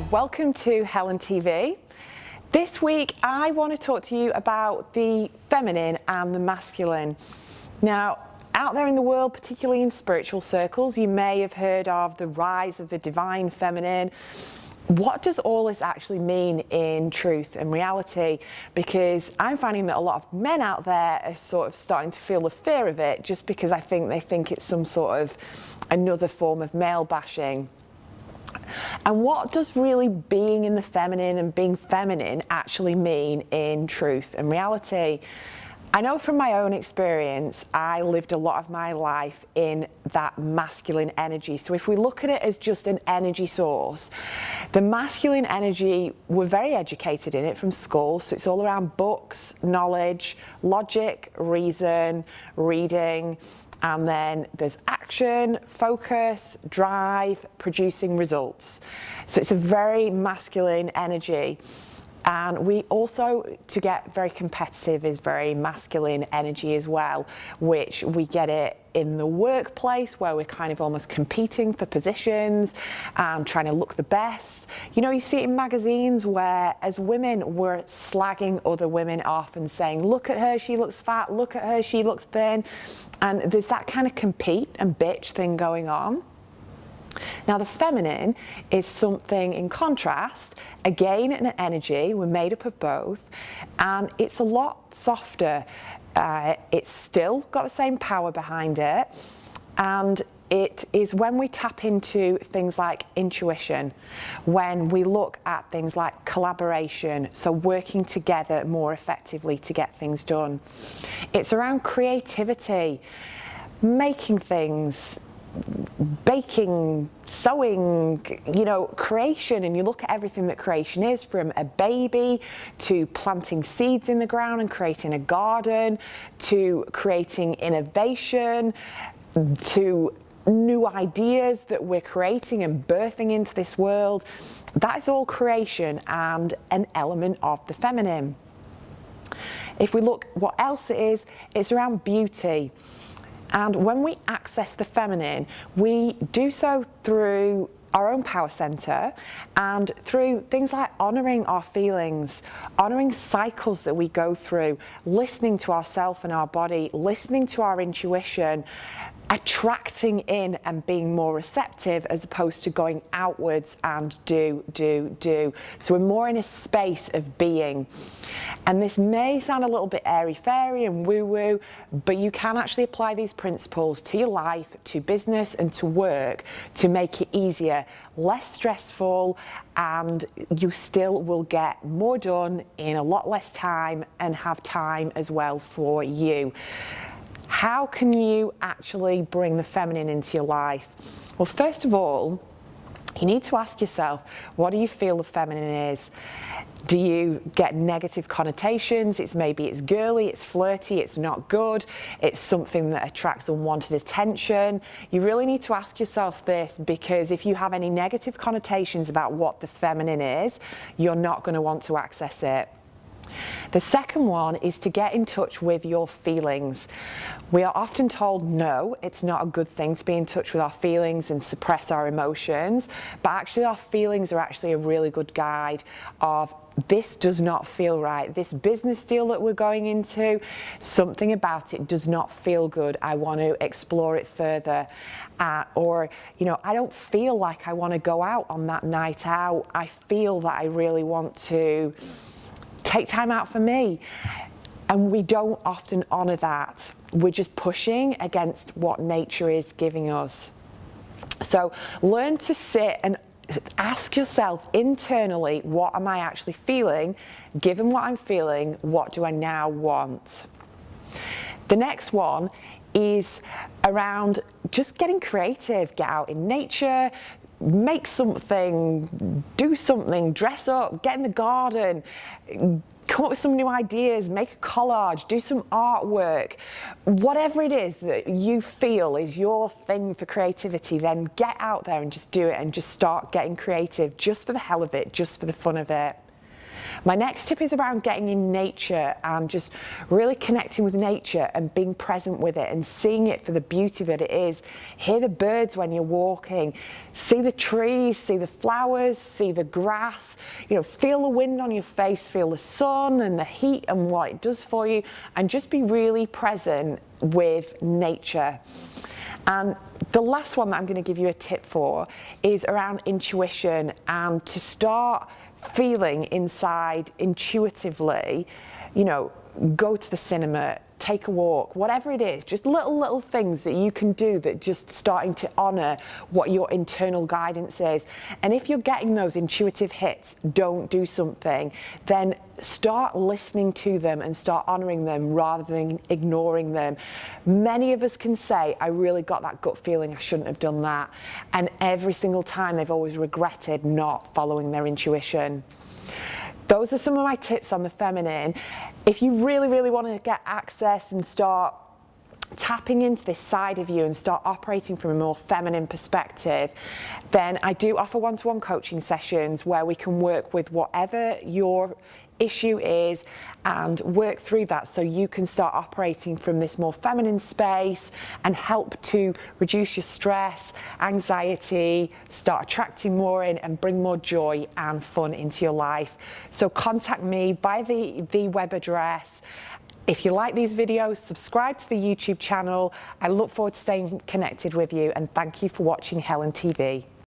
Welcome to Helen TV. This week I want to talk to you about the feminine and the masculine. Now, out there in the world, particularly in spiritual circles, you may have heard of the rise of the divine feminine. What does all this actually mean in truth and reality? Because I'm finding that a lot of men out there are sort of starting to feel the fear of it, just because they think it's some sort of another form of male bashing. And what does really being in the feminine and being feminine actually mean in truth and reality? I know from my own experience, I lived a lot of my life in that masculine energy. So if we look at it as just an energy source, the masculine energy, we're very educated in it from school. So it's all around books, knowledge, logic, reason, reading, and then there's action, focus, drive, producing results. So it's a very masculine energy. And we also, to get very competitive, is very masculine energy as well, which we get it in the workplace where we're kind of almost competing for positions and trying to look the best. You know, you see it in magazines where as women we're slagging other women off and saying, look at her, she looks fat, look at her, she looks thin. And there's that kind of compete and bitch thing going on. Now the feminine is something in contrast, again an energy, we're made up of both, and it's a lot softer. It's still got the same power behind it, and it is when we tap into things like intuition, when we look at things like collaboration, so working together more effectively to get things done. It's around creativity, making things, baking, sewing, you know, creation. And you look at everything that creation is, from a baby to planting seeds in the ground and creating a garden, to creating innovation, to new ideas that we're creating and birthing into this world. That is all creation and an element of the feminine. If we look what else it is, it's around beauty. And when we access the feminine, we do so through our own power center and through things like honoring our feelings, honoring cycles that we go through, listening to ourselves and our body, listening to our intuition, attracting in and being more receptive as opposed to going outwards and do. So we're more in a space of being. And this may sound a little bit airy-fairy and woo-woo, but you can actually apply these principles to your life, to business and to work to make it easier, less stressful, and you still will get more done in a lot less time and have time as well for you. How can you actually bring the feminine into your life? Well, first of all, you need to ask yourself, what do you feel the feminine is? Do you get negative connotations? Maybe it's girly, it's flirty, it's not good, it's something that attracts unwanted attention. You really need to ask yourself this, because if you have any negative connotations about what the feminine is, you're not going to want to access it. The second one is to get in touch with your feelings. We are often told, no, it's not a good thing to be in touch with our feelings and suppress our emotions, but actually our feelings are actually a really good guide of, this does not feel right. This business deal that we're going into, something about it does not feel good. I want to explore it further. Or, you know, I don't feel like I want to go out on that night out. I feel that I really want to take time out for me. And we don't often honor that. We're just pushing against what nature is giving us. So learn to sit and ask yourself internally, what am I actually feeling? Given what I'm feeling, what do I now want? The next one is around just getting creative. Get out in nature, make something, do something, dress up, get in the garden, come up with some new ideas, make a collage, do some artwork. Whatever it is that you feel is your thing for creativity, then get out there and just do it and just start getting creative, just for the hell of it, just for the fun of it. My next tip is around getting in nature and just really connecting with nature and being present with it and seeing it for the beauty that it is. Hear the birds when you're walking, see the trees, see the flowers, see the grass, feel the wind on your face, feel the sun and the heat and what it does for you, and just be really present with nature. And the last one that I'm going to give you a tip for is around intuition, and to start feeling inside intuitively, go to the cinema, take a walk, whatever it is, just little things that you can do that just starting to honor what your internal guidance is. And if you're getting those intuitive hits, don't do something, then start listening to them and start honoring them rather than ignoring them. Many of us can say, I really got that gut feeling, I shouldn't have done that. And every single time they've always regretted not following their intuition. Those are some of my tips on the feminine. If you really want to get access and start tapping into this side of you and start operating from a more feminine perspective, then I do offer one-to-one coaching sessions where we can work with whatever your issue is and work through that so you can start operating from this more feminine space and help to reduce your stress, anxiety, start attracting more in and bring more joy and fun into your life. So contact me via the web address. If you like these videos, subscribe to the YouTube channel. I look forward to staying connected with you, and thank you for watching Helen TV.